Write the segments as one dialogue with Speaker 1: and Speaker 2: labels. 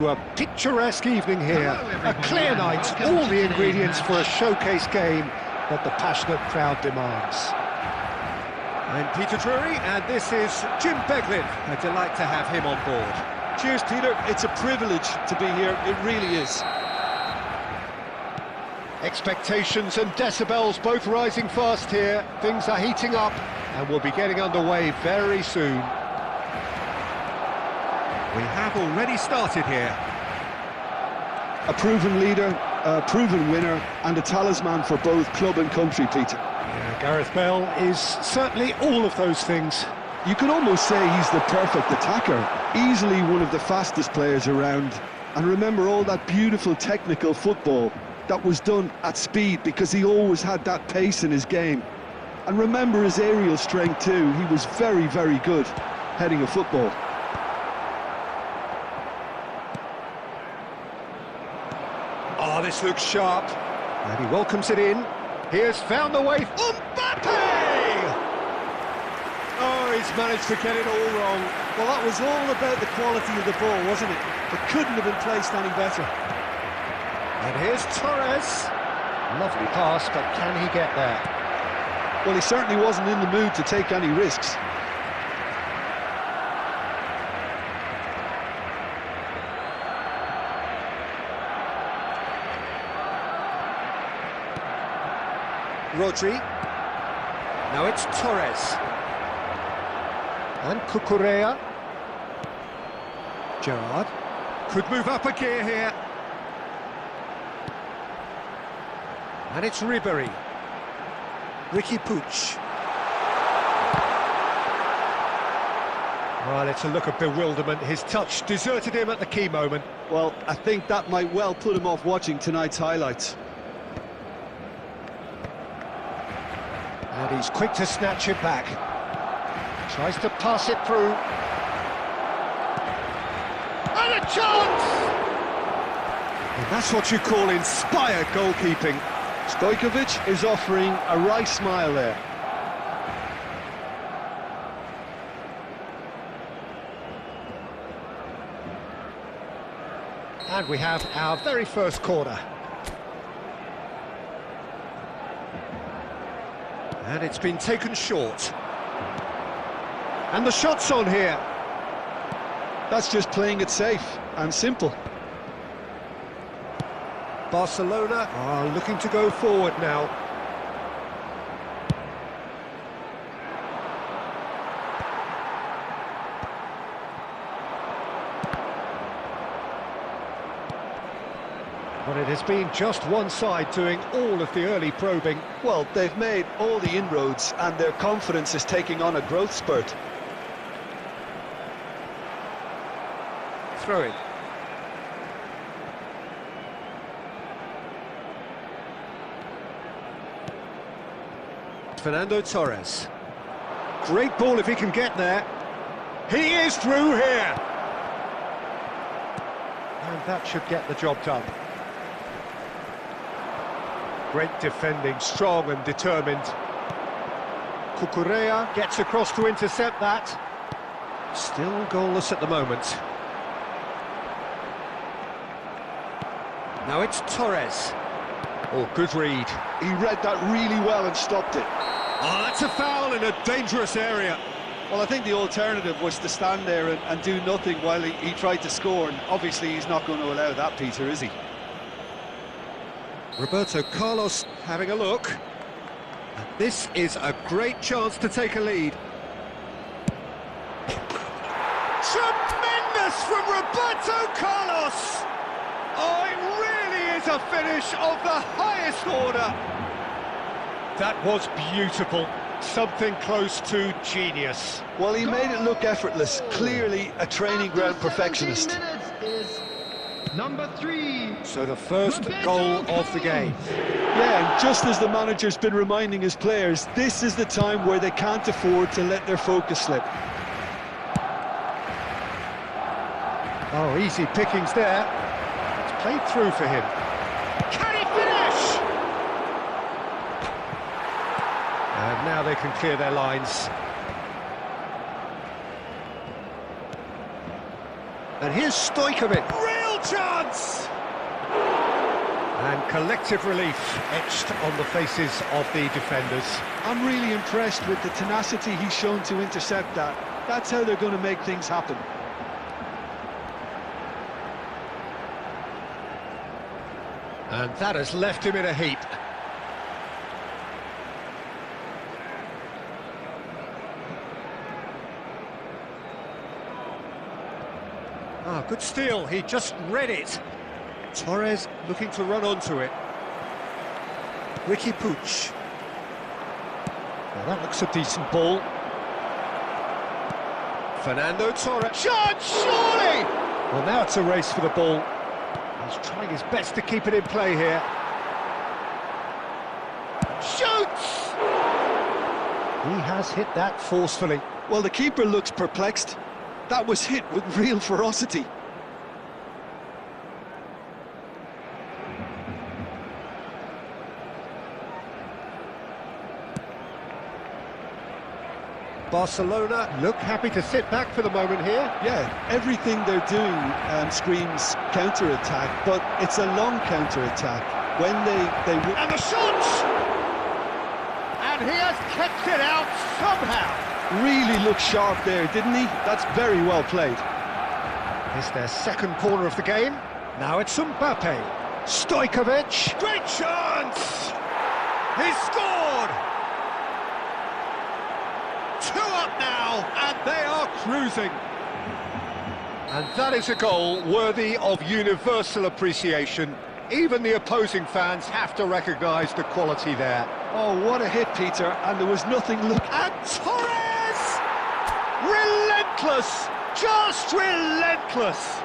Speaker 1: A picturesque evening here, a clear night, all the ingredients for a showcase game that the passionate crowd demands. I'm Peter Drury, and this is Jim Beglin. A delight to have him on board.
Speaker 2: Cheers, Peter. It's a privilege to be here, it really is.
Speaker 1: Expectations and decibels both rising fast here. Things are heating up, and we'll be getting underway very soon. We have already started here.
Speaker 2: A proven leader, a proven winner, and a talisman for both club and country, Peter.
Speaker 1: Yeah, Gareth Bale is certainly all of those things.
Speaker 2: You could almost say he's the perfect attacker, easily one of the fastest players around. And remember all that beautiful technical football that was done at speed, because he always had that pace in his game. And remember his aerial strength too. He was very, very good heading a football.
Speaker 1: Oh, this looks sharp. And he welcomes it in. He has found the way. Mbappe! Oh, he's managed to get it all wrong.
Speaker 2: Well, that was all about the quality of the ball, wasn't it? It couldn't have been placed any better.
Speaker 1: And here's Torres. Lovely pass, but can he get there?
Speaker 2: Well, he certainly wasn't in the mood to take any risks.
Speaker 1: Rodri. Now it's Torres. And Cucurella. Gerrard. Could move up a gear here. And it's Ribery. Ricky Puig. Well, it's a look of bewilderment. His touch deserted him at the key moment.
Speaker 2: Well, I think that might well put him off watching tonight's highlights.
Speaker 1: And he's quick to snatch it back. Tries to pass it through. And a chance! And that's what you call inspired goalkeeping.
Speaker 2: Stojkovic is offering a right smile there.
Speaker 1: And we have our very first corner. And it's been taken short. And the shot's on here.
Speaker 2: That's just playing it safe and simple.
Speaker 1: Barcelona are looking to go forward now. But it has been just one side doing all of the early probing.
Speaker 2: Well, they've made all the inroads and their confidence is taking on a growth spurt.
Speaker 1: Throw it. Fernando Torres. Great ball if he can get there. He is through here. And that should get the job done. Great defending, strong and determined. Cucurella gets across to intercept that. Still goalless at the moment. Now it's Torres. Oh, good read.
Speaker 2: He read that really well and stopped it.
Speaker 1: Oh, that's a foul in a dangerous area.
Speaker 2: Well, I think the alternative was to stand there and do nothing while he tried to score, and obviously he's not going to allow that, Peter, is he?
Speaker 1: Roberto Carlos having a look. And this is a great chance to take a lead. Tremendous from Roberto Carlos! Oh, it really is a finish of the highest order. That was beautiful. Something close to genius.
Speaker 2: Well, he made it look effortless. Clearly a training ground perfectionist.
Speaker 3: Number 3.
Speaker 1: So the first goal of the game.
Speaker 2: Yeah, and just as the manager's been reminding his players, this is the time where they can't afford to let their focus slip.
Speaker 1: Oh, easy pickings there. It's played through for him. Can he finish? And now they can clear their lines. And here's Stojkovic. Real chance! And collective relief etched on the faces of the defenders.
Speaker 2: I'm really impressed with the tenacity he's shown to intercept that. That's how they're going to make things happen.
Speaker 1: And that has left him in a heap. Ah, good steal, he just read it. Torres looking to run onto it. Ricky Puig. Well, that looks a decent ball. Fernando Torres. Shot, surely! Well, now it's a race for the ball. He's trying his best to keep it in play here. Shoots! He has hit that forcefully.
Speaker 2: Well, the keeper looks perplexed. That was hit with real ferocity.
Speaker 1: Barcelona look happy to sit back for the moment here.
Speaker 2: Yeah, everything they're doing screams counter-attack, but it's a long counter-attack. When they
Speaker 1: and the shot! And he has kept it out somehow.
Speaker 2: really looked sharp there, didn't he? That's very well played.
Speaker 1: It's their second corner of the game. Now it's Mbappe. Stojkovic. Great chance! He scored! 2 up now, and they are cruising. And that is a goal worthy of universal appreciation. Even the opposing fans have to recognise the quality there.
Speaker 2: Oh, what a hit, Peter, and there was nothing
Speaker 1: And Torres! Relentless! Just relentless!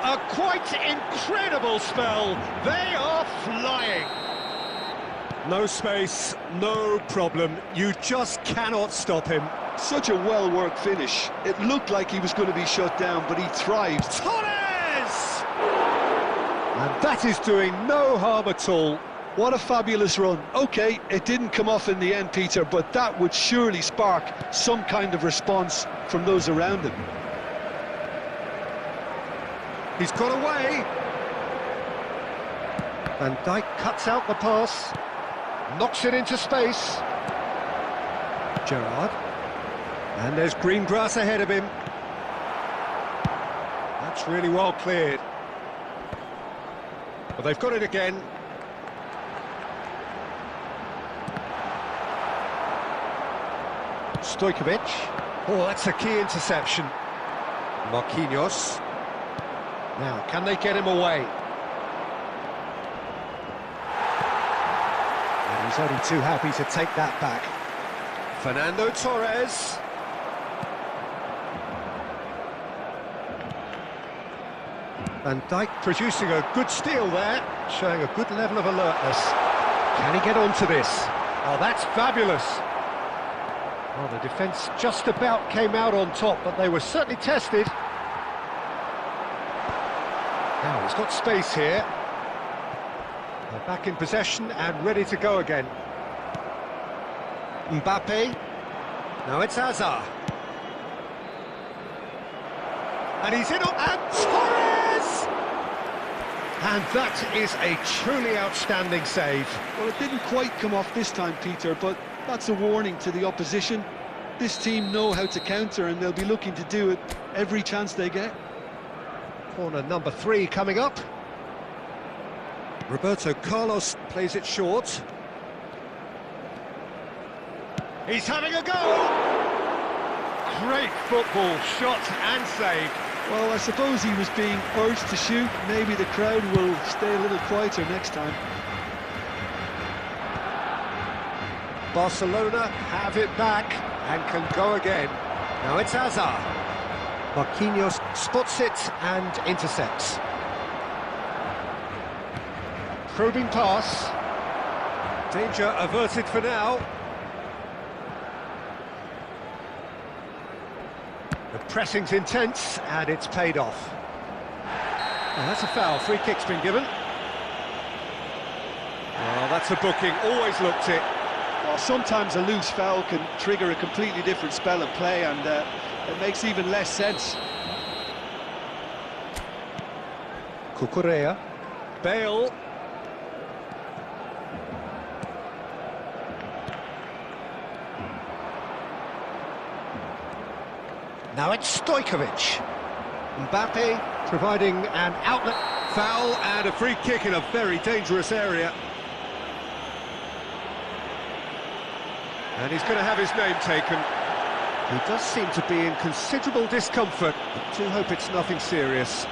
Speaker 1: A quite incredible spell. They are flying. No space, no problem. You just cannot stop him.
Speaker 2: Such a well-worked finish. It looked like he was going to be shut down, but he thrived.
Speaker 1: Torres! And that is doing no harm at all.
Speaker 2: What a fabulous run. OK, it didn't come off in the end, Peter, but that would surely spark some kind of response from those around him.
Speaker 1: He's got away. Van Dijk cuts out the pass. Knocks it into space. Gerrard. And there's green grass ahead of him. That's really well cleared. But they've got it again. Stojkovic. Oh, that's a key interception. Marquinhos. Now, can they get him away? And he's only too happy to take that back. Fernando Torres. Van Dijk producing a good steal there, showing a good level of alertness. Can he get onto this? Oh, that's fabulous. Well, the defence just about came out on top, but they were certainly tested. Now, he's got space here. They're back in possession and ready to go again. Mbappe. Now it's Hazard. And he's in on... And Torres! And that is a truly outstanding save.
Speaker 2: Well, it didn't quite come off this time, Peter, but that's a warning to the opposition. This team know how to counter, and they'll be looking to do it every chance they get.
Speaker 1: Corner number 3 coming up. Roberto Carlos plays it short. He's having a go! Great football, shot and save.
Speaker 2: Well, I suppose he was being urged to shoot. Maybe the crowd will stay a little quieter next time.
Speaker 1: Barcelona have it back and can go again. Now it's Hazard. Marquinhos spots it and intercepts. Probing pass. Danger averted for now. The pressing's intense and it's paid off. Well, that's a foul. Free kick's been given. Well, that's a booking. Always looked it.
Speaker 2: Well, sometimes a loose foul can trigger a completely different spell of play, and it makes even less sense.
Speaker 1: Cucurella. Bale. Now it's Stojkovic. Mbappe providing an outlet.
Speaker 4: Foul and a free kick in a very dangerous area. And he's going to have his name taken.
Speaker 1: He does seem to be in considerable discomfort. I do hope it's nothing serious.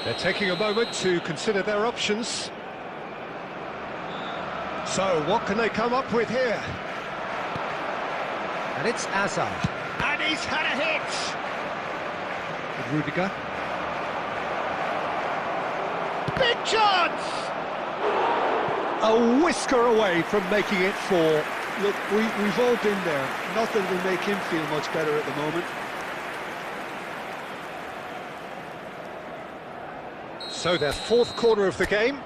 Speaker 1: They're taking a moment to consider their options. So, what can they come up with here? And it's Azar. And he's had a hit! Rudiger. Big chance! A whisker away from making it 4.
Speaker 2: Look, we've all been there. Nothing will make him feel much better at the moment.
Speaker 1: So their 4th corner of the game.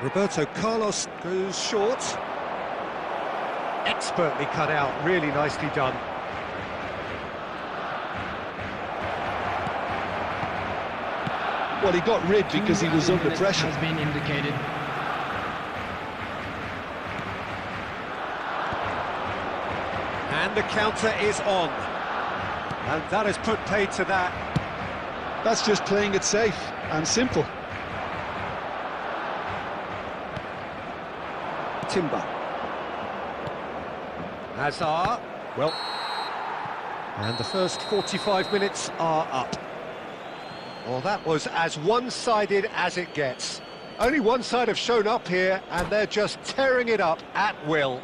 Speaker 1: Roberto Carlos goes short. Expertly cut out, really nicely done.
Speaker 2: Well, he got rid because he was under pressure.
Speaker 3: Has been indicated.
Speaker 1: And the counter is on. And that has put paid to that.
Speaker 2: That's just playing it safe and simple.
Speaker 1: Timber. Hazard. Well. And the first 45 minutes are up. Well, that was as one-sided as it gets. Only one side have shown up here, and they're just tearing it up at will.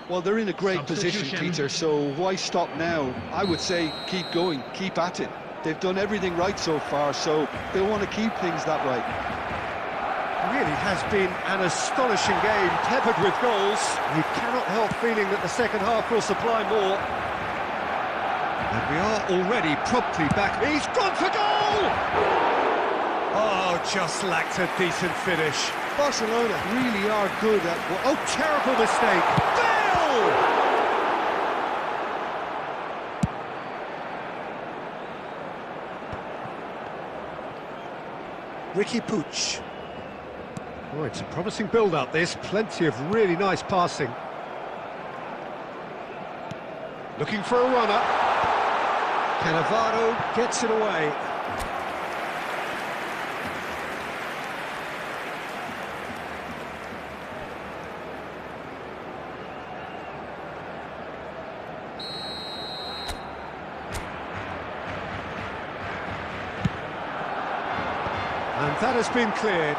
Speaker 2: Well, they're in a great position, Peter, so why stop now? I would say keep going, keep at it. They've done everything right so far, so they'll want to keep things that way.
Speaker 1: It really has been an astonishing game, peppered with goals. You cannot help feeling that the second half will supply more. And we are already promptly back. He's gone for goal! Oh, just lacked a decent finish.
Speaker 2: Barcelona really are good at...
Speaker 1: Oh, terrible mistake. Ricky Puig. Oh, it's a promising build-up, this. Plenty of really nice passing. Looking for a runner. Cannavaro gets it away. And that has been cleared.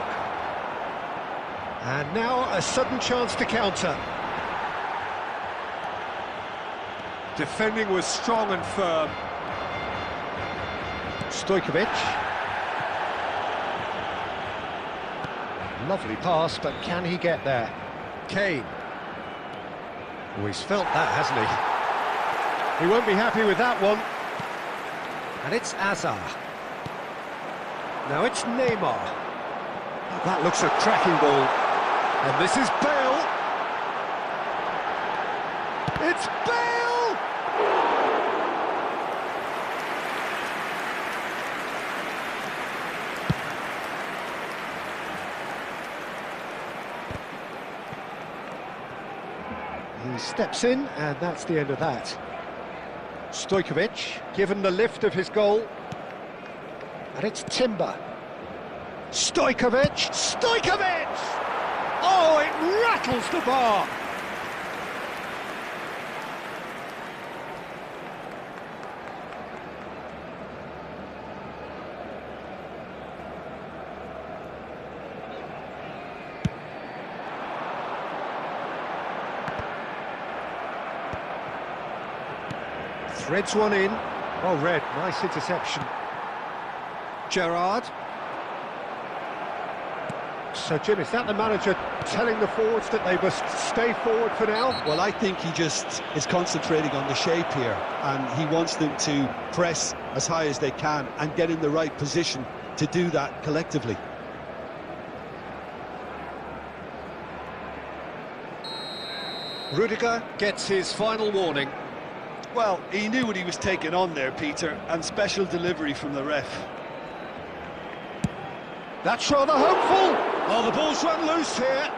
Speaker 1: And now a sudden chance to counter.
Speaker 4: Defending was strong and firm.
Speaker 1: Stojkovic. Lovely pass, but can he get there? Kane. Oh, he's felt that, hasn't he? He won't be happy with that one. And it's Azar. Now it's Neymar. Oh, that looks a cracking ball. And this is Bale. It's Bale! He steps in, and that's the end of that. Stojkovic, given the lift of his goal. And it's Timber. Stojkovic! Stojkovic! Oh, it rattles the bar! Threads one in. Oh, Red, nice interception. Gerrard. So, Jim, is that the manager telling the forwards that they must stay forward for now?
Speaker 2: Well, I think he just is concentrating on the shape here, and he wants them to press as high as they can and get in the right position to do that collectively.
Speaker 1: Rudiger gets his final warning.
Speaker 2: Well, he knew what he was taking on there, Peter, and special delivery from the ref.
Speaker 1: That's rather hopeful. Oh, the ball's run loose here.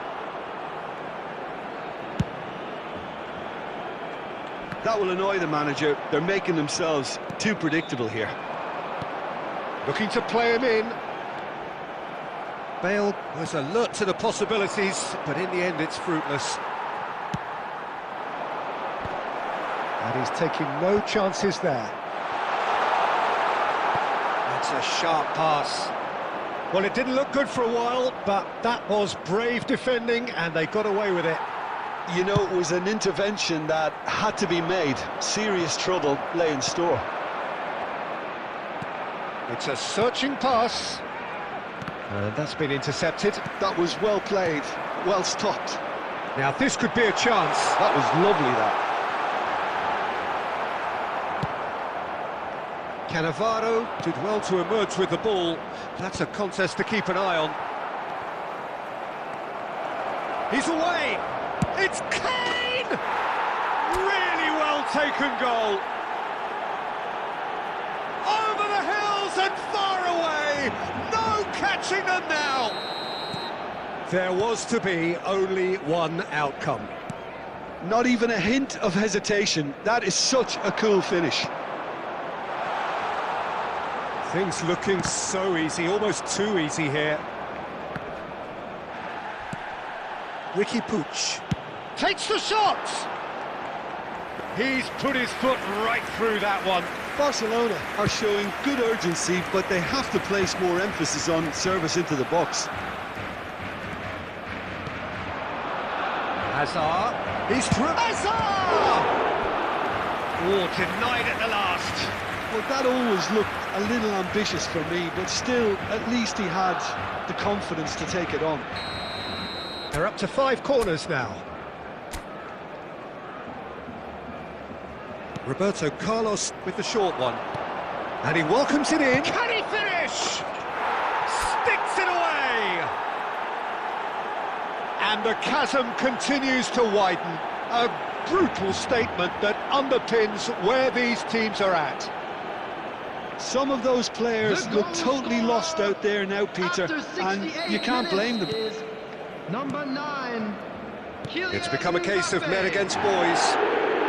Speaker 2: That will annoy the manager. They're making themselves too predictable here.
Speaker 1: Looking to play him in. Bale was alert to the possibilities, but in the end it's fruitless. And he's taking no chances there. That's a sharp pass. Well, it didn't look good for a while, but that was brave defending, and they got away with it.
Speaker 2: You know, it was an intervention that had to be made. Serious trouble lay in store.
Speaker 1: It's a searching pass. And that's been intercepted.
Speaker 2: That was well played, well stopped.
Speaker 1: Now, this could be a chance.
Speaker 2: That was lovely, that.
Speaker 1: Cannavaro did well to emerge with the ball. That's a contest to keep an eye on. He's away! It's Kane! Really well taken goal. Over the hills and far away! No catching them now! There was to be only one outcome.
Speaker 2: Not even a hint of hesitation. That is such a cool finish.
Speaker 1: Things looking so easy, almost too easy here. Ricky Puig takes the shot! He's put his foot right through that one.
Speaker 2: Barcelona are showing good urgency, but they have to place more emphasis on service into the box.
Speaker 1: Hazard, he's through. Hazard! Oh, denied at the last.
Speaker 2: Well, that always looked a little ambitious for me, but still, at least he had the confidence to take it on.
Speaker 1: They're up to 5 corners now. Roberto Carlos with the short one. And he welcomes it in. Can he finish? Sticks it away! And the chasm continues to widen. A brutal statement that underpins where these teams are at.
Speaker 2: Some of those players look totally lost out there now, Peter, and you can't blame them.
Speaker 3: Number 9.
Speaker 1: It's become a case of men against boys.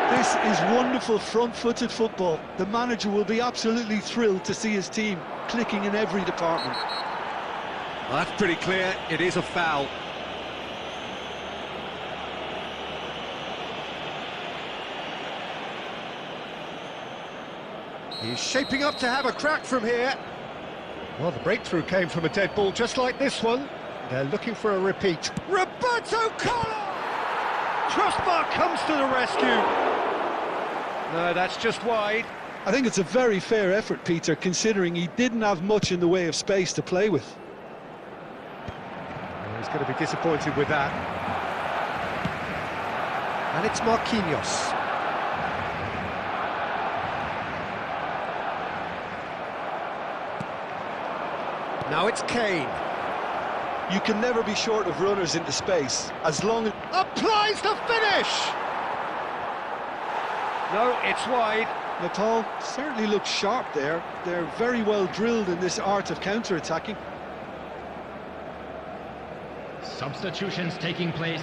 Speaker 2: This is wonderful front-footed football. The manager will be absolutely thrilled to see his team clicking in every department.
Speaker 1: Well, that's pretty clear. It is a foul. He's shaping up to have a crack from here. Well, the breakthrough came from a dead ball just like this one. They're looking for a repeat. Roberto Carlos! Crossbar comes to the rescue. No, that's just wide.
Speaker 2: I think it's a very fair effort, Peter, considering he didn't have much in the way of space to play with.
Speaker 1: Well, he's going to be disappointed with that. And it's Marquinhos. Now it's Kane.
Speaker 2: You can never be short of runners into space, as long as...
Speaker 1: Applies the finish! No, it's wide.
Speaker 2: Nepal certainly looks sharp there. They're very well drilled in this art of counter-attacking.
Speaker 3: Substitutions taking place.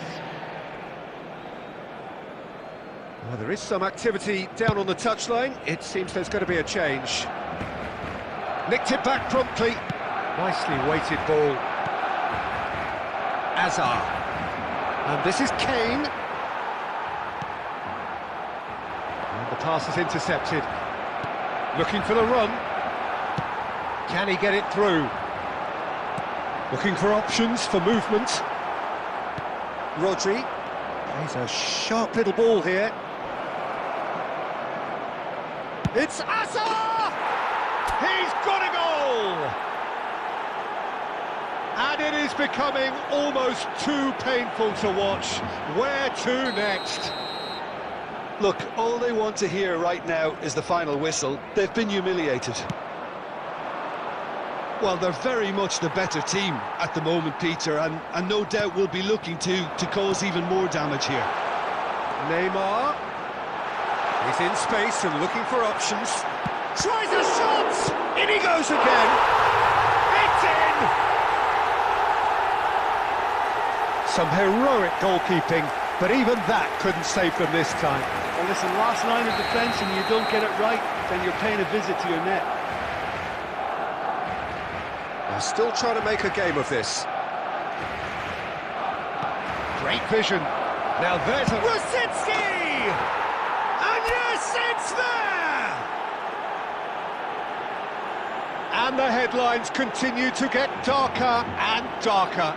Speaker 1: Well, there is some activity down on the touchline. It seems there's going to be a change. Nicked it back promptly. Nicely weighted ball. Hazard. And this is Kane. And the pass is intercepted. Looking for the run. Can he get it through? Looking for options for movement. Rodri. He's a sharp little ball here. It's Hazard! He's got a goal! And it is becoming almost too painful to watch. Where to next?
Speaker 2: Look, all they want to hear right now is the final whistle. They've been humiliated. Well, they're very much the better team at the moment, Peter, and no doubt will be looking to cause even more damage here.
Speaker 1: Neymar. He's in space and looking for options. Tries a shot! In he goes again! It's in! Some heroic goalkeeping, but even that couldn't save them this time.
Speaker 5: Well, listen, last line of defence and you don't get it right, then you're paying a visit to your net.
Speaker 1: They're still trying to make a game of this. Great vision. Now there's a... Rosicki! And yes, it's there! And the headlines continue to get darker and darker.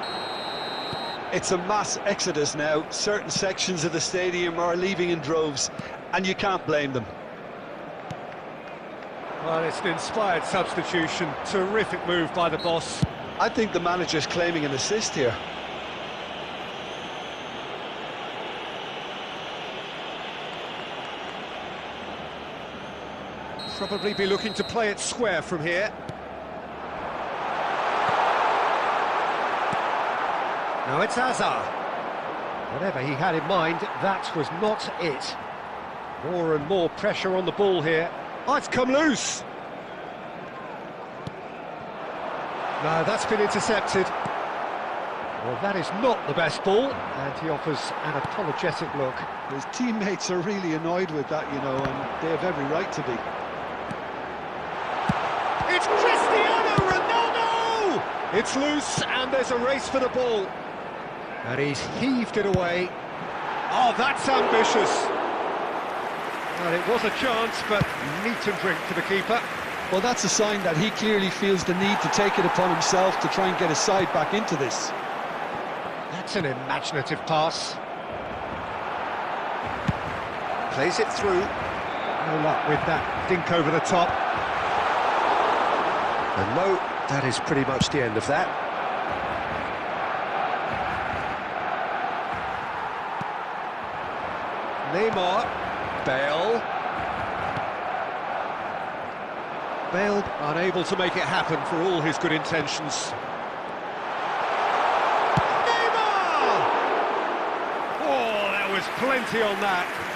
Speaker 2: It's a mass exodus now. Certain sections of the stadium are leaving in droves, and you can't blame them.
Speaker 1: Well, it's an inspired substitution. Terrific move by the boss.
Speaker 2: I think the manager's claiming an assist here.
Speaker 1: Probably be looking to play it square from here. Now it's Hazard. Whatever he had in mind, that was not it. More and more pressure on the ball here. Oh, it's come loose. No, that's been intercepted. Well, that is not the best ball, and he offers an apologetic look.
Speaker 2: His teammates are really annoyed with that, you know, and they have every right to be.
Speaker 1: It's Cristiano Ronaldo! It's loose, and there's a race for the ball. And he's heaved it away. Oh, that's ambitious. Well, it was a chance, but meat and drink for the keeper.
Speaker 2: Well, that's a sign that he clearly feels the need to take it upon himself to try and get his side back into this.
Speaker 1: That's an imaginative pass. Plays it through. No luck with that dink over the top. And no, that is pretty much the end of that. Neymar, Bale. Bale unable to make it happen for all his good intentions. Neymar! Oh, there was plenty on that.